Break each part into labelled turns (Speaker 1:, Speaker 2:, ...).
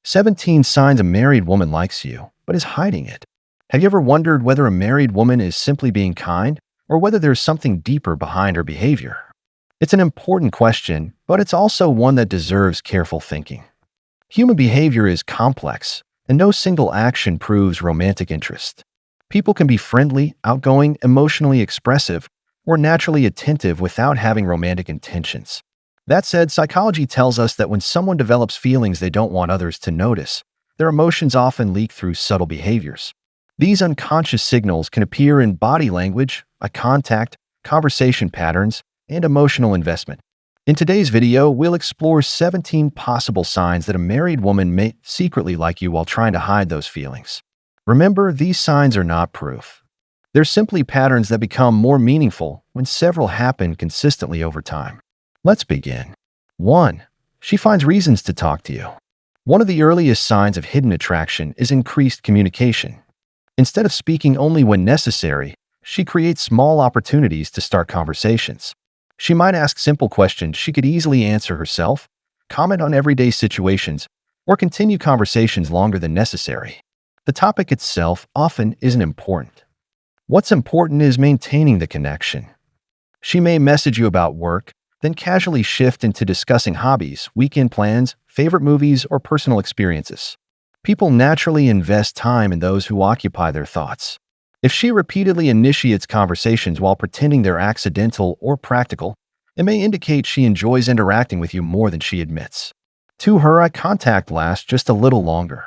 Speaker 1: 17 signs a married woman likes you, but is hiding it. Have you ever wondered whether a married woman is simply being kind or whether there's something deeper behind her behavior? It's an important question, but it's also one that deserves careful thinking. Human behavior is complex, and no single action proves romantic interest. People can be friendly, outgoing, emotionally expressive, or naturally attentive without having romantic intentions. That said, psychology tells us that when someone develops feelings they don't want others to notice, their emotions often leak through subtle behaviors. These unconscious signals can appear in body language, eye contact, conversation patterns, and emotional investment. In today's video, we'll explore 17 possible signs that a married woman may secretly like you while trying to hide those feelings. Remember, these signs are not proof. They're simply patterns that become more meaningful when several happen consistently over time. Let's begin. 1. She finds reasons to talk to you. One of the earliest signs of hidden attraction is increased communication. Instead of speaking only when necessary, she creates small opportunities to start conversations. She might ask simple questions she could easily answer herself, comment on everyday situations, or continue conversations longer than necessary. The topic itself often isn't important. What's important is maintaining the connection. She may message you about work, then casually shift into discussing hobbies, weekend plans, favorite movies, or personal experiences. People naturally invest time in those who occupy their thoughts. If she repeatedly initiates conversations while pretending they're accidental or practical, it may indicate she enjoys interacting with you more than she admits. To her, eye contact lasts just a little longer.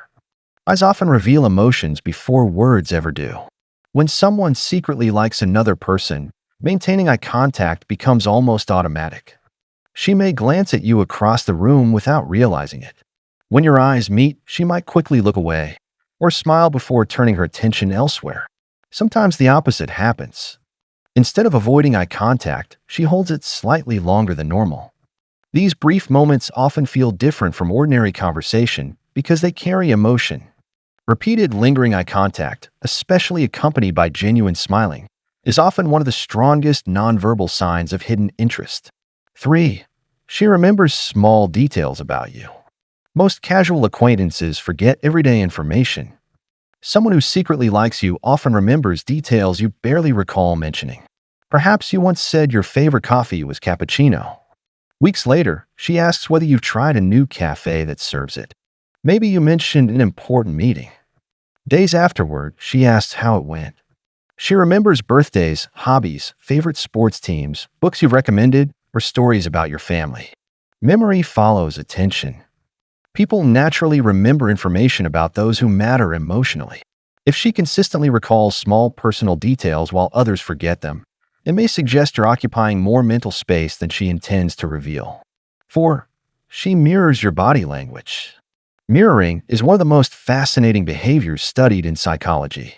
Speaker 1: Eyes often reveal emotions before words ever do. When someone secretly likes another person, maintaining eye contact becomes almost automatic. She may glance at you across the room without realizing it. When your eyes meet, she might quickly look away or smile before turning her attention elsewhere. Sometimes the opposite happens. Instead of avoiding eye contact, she holds it slightly longer than normal. These brief moments often feel different from ordinary conversation because they carry emotion. Repeated lingering eye contact, especially accompanied by genuine smiling, is often one of the strongest nonverbal signs of hidden interest. 3. She remembers small details about you. Most casual acquaintances forget everyday information. Someone who secretly likes you often remembers details you barely recall mentioning. Perhaps you once said your favorite coffee was cappuccino. Weeks later, she asks whether you've tried a new cafe that serves it. Maybe you mentioned an important meeting. Days afterward, she asks how it went. She remembers birthdays, hobbies, favorite sports teams, books you've recommended, or stories about your family. Memory follows attention. People naturally remember information about those who matter emotionally. If she consistently recalls small personal details while others forget them, it may suggest you're occupying more mental space than she intends to reveal. 4. She mirrors your body language. Mirroring is one of the most fascinating behaviors studied in psychology.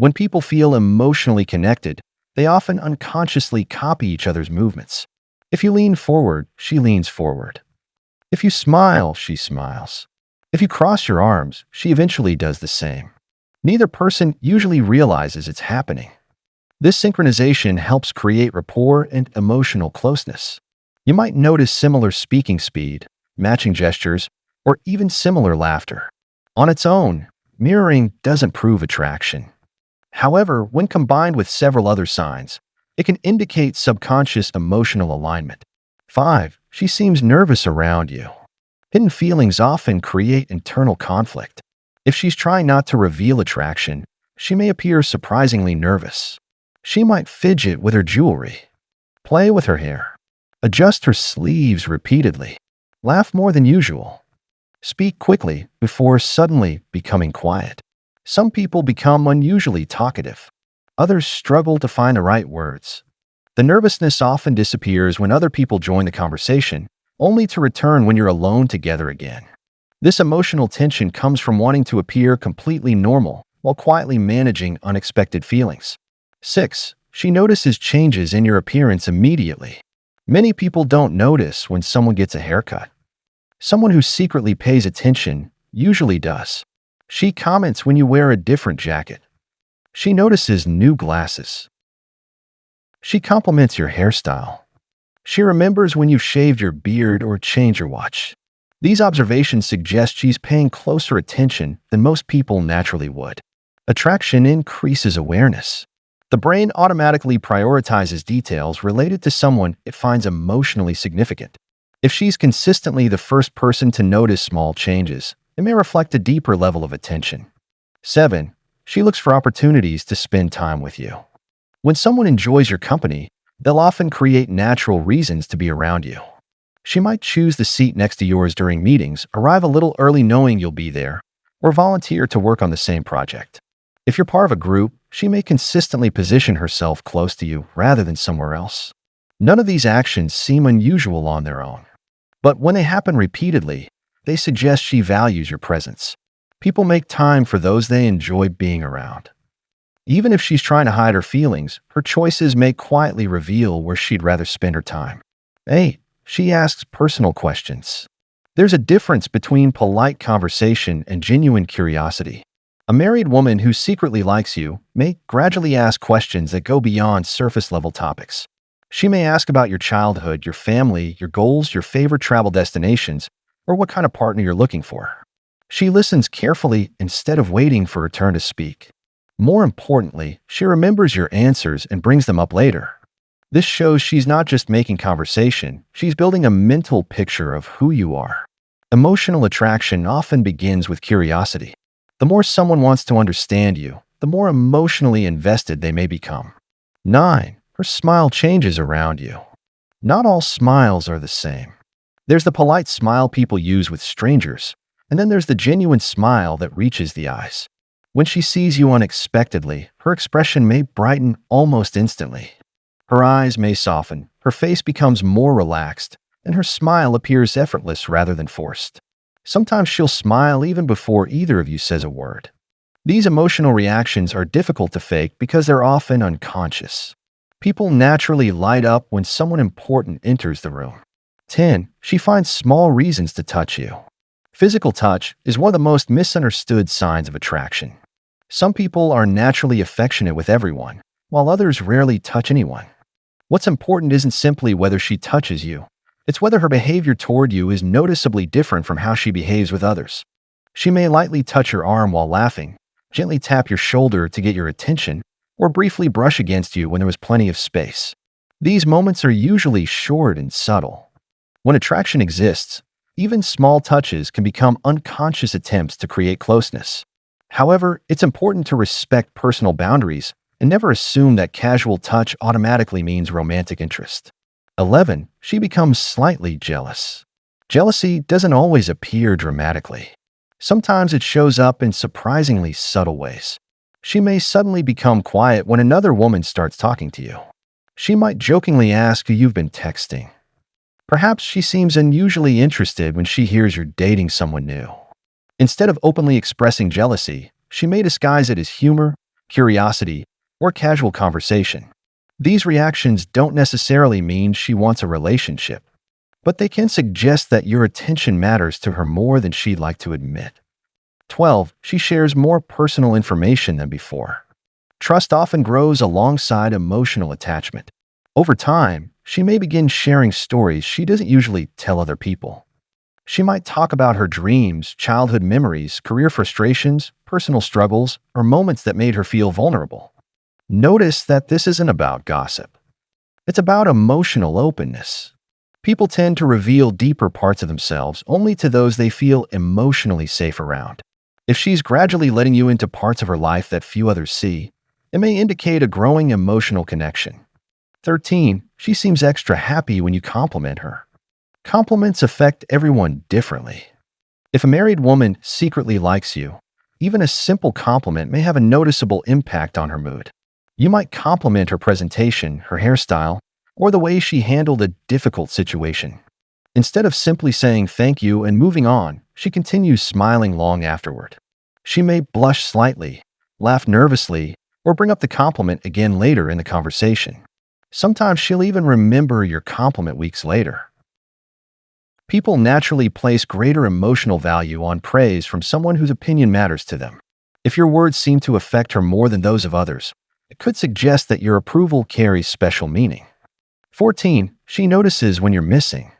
Speaker 1: When people feel emotionally connected, they often unconsciously copy each other's movements. If you lean forward, she leans forward. If you smile, she smiles. If you cross your arms, she eventually does the same. Neither person usually realizes it's happening. This synchronization helps create rapport and emotional closeness. You might notice similar speaking speed, matching gestures, or even similar laughter. On its own, mirroring doesn't prove attraction. However, when combined with several other signs, it can indicate subconscious emotional alignment. 5. She seems nervous around you. Hidden feelings often create internal conflict. If she's trying not to reveal attraction, she may appear surprisingly nervous. She might fidget with her jewelry, play with her hair, adjust her sleeves repeatedly, laugh more than usual, speak quickly before suddenly becoming quiet. Some people become unusually talkative. Others struggle to find the right words. The nervousness often disappears when other people join the conversation, only to return when you're alone together again. This emotional tension comes from wanting to appear completely normal while quietly managing unexpected feelings. 6. She notices changes in your appearance immediately. Many people don't notice when someone gets a haircut. Someone who secretly pays attention usually does. She comments when you wear a different jacket. She notices new glasses. She compliments your hairstyle. She remembers when you've shaved your beard or changed your watch. These observations suggest she's paying closer attention than most people naturally would. Attraction increases awareness. The brain automatically prioritizes details related to someone it finds emotionally significant. If she's consistently the first person to notice small changes, it may reflect a deeper level of attention. 7. She looks for opportunities to spend time with you. When someone enjoys your company, they'll often create natural reasons to be around you. She might choose the seat next to yours during meetings, arrive a little early knowing you'll be there, or volunteer to work on the same project. If you're part of a group, she may consistently position herself close to you rather than somewhere else. None of these actions seem unusual on their own. But when they happen repeatedly, they suggest she values your presence. People make time for those they enjoy being around. Even if she's trying to hide her feelings, her choices may quietly reveal where she'd rather spend her time. 8. She asks personal questions. There's a difference between polite conversation and genuine curiosity. A married woman who secretly likes you may gradually ask questions that go beyond surface-level topics. She may ask about your childhood, your family, your goals, your favorite travel destinations, or what kind of partner you're looking for. She listens carefully instead of waiting for her turn to speak. More importantly, she remembers your answers and brings them up later. This shows she's not just making conversation, she's building a mental picture of who you are. Emotional attraction often begins with curiosity. The more someone wants to understand you, the more emotionally invested they may become. 9. Her smile changes around you. Not all smiles are the same. There's the polite smile people use with strangers, and then there's the genuine smile that reaches the eyes. When she sees you unexpectedly, her expression may brighten almost instantly. Her eyes may soften, her face becomes more relaxed, and her smile appears effortless rather than forced. Sometimes she'll smile even before either of you says a word. These emotional reactions are difficult to fake because they're often unconscious. People naturally light up when someone important enters the room. 10. She finds small reasons to touch you. Physical touch is one of the most misunderstood signs of attraction. Some people are naturally affectionate with everyone, while others rarely touch anyone. What's important isn't simply whether she touches you. It's whether her behavior toward you is noticeably different from how she behaves with others. She may lightly touch your arm while laughing, gently tap your shoulder to get your attention, or briefly brush against you when there was plenty of space. These moments are usually short and subtle. When attraction exists, even small touches can become unconscious attempts to create closeness. However, it's important to respect personal boundaries and never assume that casual touch automatically means romantic interest. 11. She becomes slightly jealous. Jealousy doesn't always appear dramatically. Sometimes it shows up in surprisingly subtle ways. She may suddenly become quiet when another woman starts talking to you. She might jokingly ask who you've been texting. Perhaps she seems unusually interested when she hears you're dating someone new. Instead of openly expressing jealousy, she may disguise it as humor, curiosity, or casual conversation. These reactions don't necessarily mean she wants a relationship, but they can suggest that your attention matters to her more than she'd like to admit. 12. She shares more personal information than before. Trust often grows alongside emotional attachment. Over time, she may begin sharing stories she doesn't usually tell other people. She might talk about her dreams, childhood memories, career frustrations, personal struggles, or moments that made her feel vulnerable. Notice that this isn't about gossip. It's about emotional openness. People tend to reveal deeper parts of themselves only to those they feel emotionally safe around. If she's gradually letting you into parts of her life that few others see, it may indicate a growing emotional connection. 13. She seems extra happy when you compliment her. Compliments affect everyone differently. If a married woman secretly likes you, even a simple compliment may have a noticeable impact on her mood. You might compliment her presentation, her hairstyle, or the way she handled a difficult situation. Instead of simply saying thank you and moving on, she continues smiling long afterward. She may blush slightly, laugh nervously, or bring up the compliment again later in the conversation. Sometimes she'll even remember your compliment weeks later. People naturally place greater emotional value on praise from someone whose opinion matters to them. If your words seem to affect her more than those of others, it could suggest that your approval carries special meaning. 14. She notices when you're missing.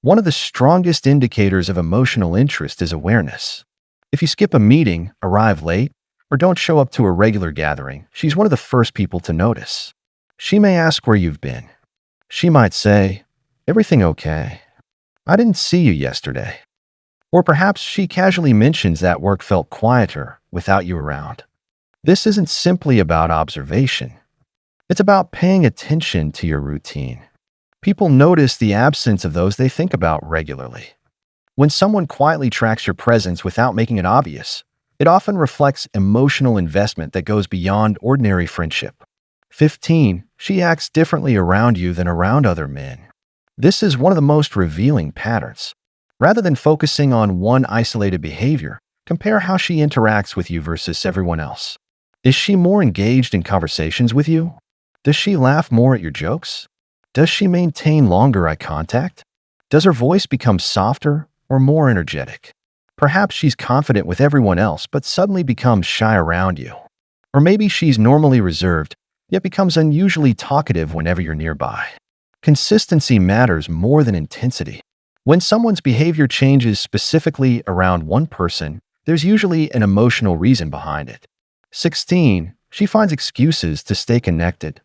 Speaker 1: One of the strongest indicators of emotional interest is awareness. If you skip a meeting, arrive late, or don't show up to a regular gathering, she's one of the first people to notice. She may ask where you've been. She might say, "Everything okay? I didn't see you yesterday." Or perhaps she casually mentions that work felt quieter without you around. This isn't simply about observation. It's about paying attention to your routine. People notice the absence of those they think about regularly. When someone quietly tracks your presence without making it obvious, it often reflects emotional investment that goes beyond ordinary friendship. 15. She acts differently around you than around other men. This is one of the most revealing patterns. Rather than focusing on one isolated behavior, compare how she interacts with you versus everyone else. Is she more engaged in conversations with you? Does she laugh more at your jokes? Does she maintain longer eye contact? Does her voice become softer or more energetic? Perhaps she's confident with everyone else but suddenly becomes shy around you. Or maybe she's normally reserved, yet becomes unusually talkative whenever you're nearby. Consistency matters more than intensity. When someone's behavior changes specifically around one person, there's usually an emotional reason behind it. 16. She finds excuses to stay connected.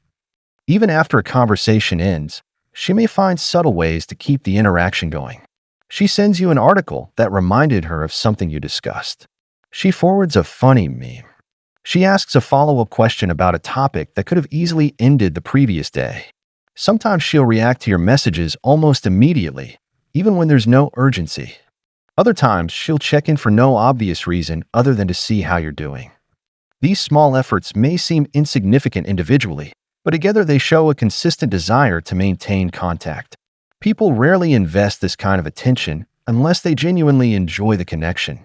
Speaker 1: Even after a conversation ends, she may find subtle ways to keep the interaction going. She sends you an article that reminded her of something you discussed. She forwards a funny meme. She asks a follow-up question about a topic that could have easily ended the previous day. Sometimes she'll react to your messages almost immediately, even when there's no urgency. Other times, she'll check in for no obvious reason other than to see how you're doing. These small efforts may seem insignificant individually, but together they show a consistent desire to maintain contact. People rarely invest this kind of attention unless they genuinely enjoy the connection.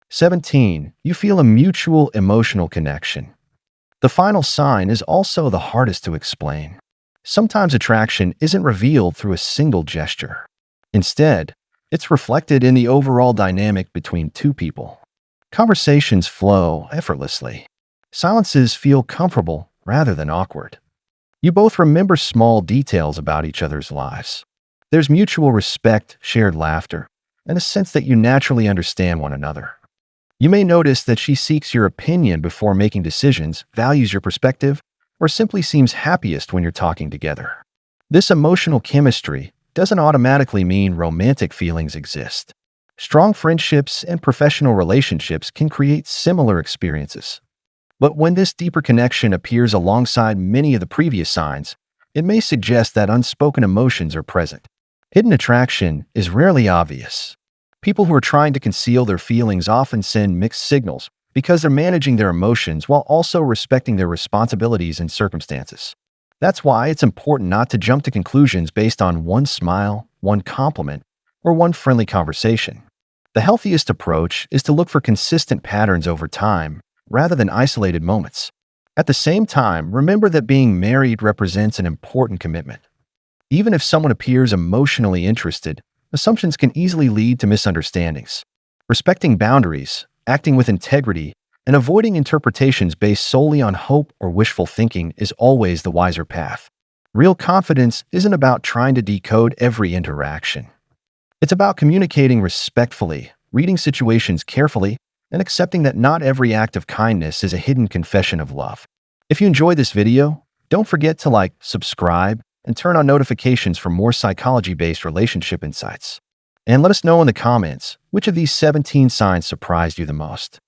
Speaker 1: 17. You feel a mutual emotional connection. The final sign is also the hardest to explain. Sometimes attraction isn't revealed through a single gesture. Instead, it's reflected in the overall dynamic between two people. Conversations flow effortlessly. Silences feel comfortable rather than awkward. You both remember small details about each other's lives. There's mutual respect, shared laughter, and a sense that you naturally understand one another. You may notice that she seeks your opinion before making decisions, values your perspective, or simply seems happiest when you're talking together. This emotional chemistry doesn't automatically mean romantic feelings exist. Strong friendships and professional relationships can create similar experiences. But when this deeper connection appears alongside many of the previous signs, it may suggest that unspoken emotions are present. Hidden attraction is rarely obvious. People who are trying to conceal their feelings often send mixed signals because they're managing their emotions while also respecting their responsibilities and circumstances. That's why it's important not to jump to conclusions based on one smile, one compliment, or one friendly conversation. The healthiest approach is to look for consistent patterns over time rather than isolated moments. At the same time, remember that being married represents an important commitment. Even if someone appears emotionally interested, assumptions can easily lead to misunderstandings. Respecting boundaries, acting with integrity, and avoiding interpretations based solely on hope or wishful thinking is always the wiser path. Real confidence isn't about trying to decode every interaction. It's about communicating respectfully, reading situations carefully, and accepting that not every act of kindness is a hidden confession of love. If you enjoyed this video, don't forget to like, subscribe, and turn on notifications for more psychology-based relationship insights. And let us know in the comments which of these 17 signs surprised you the most.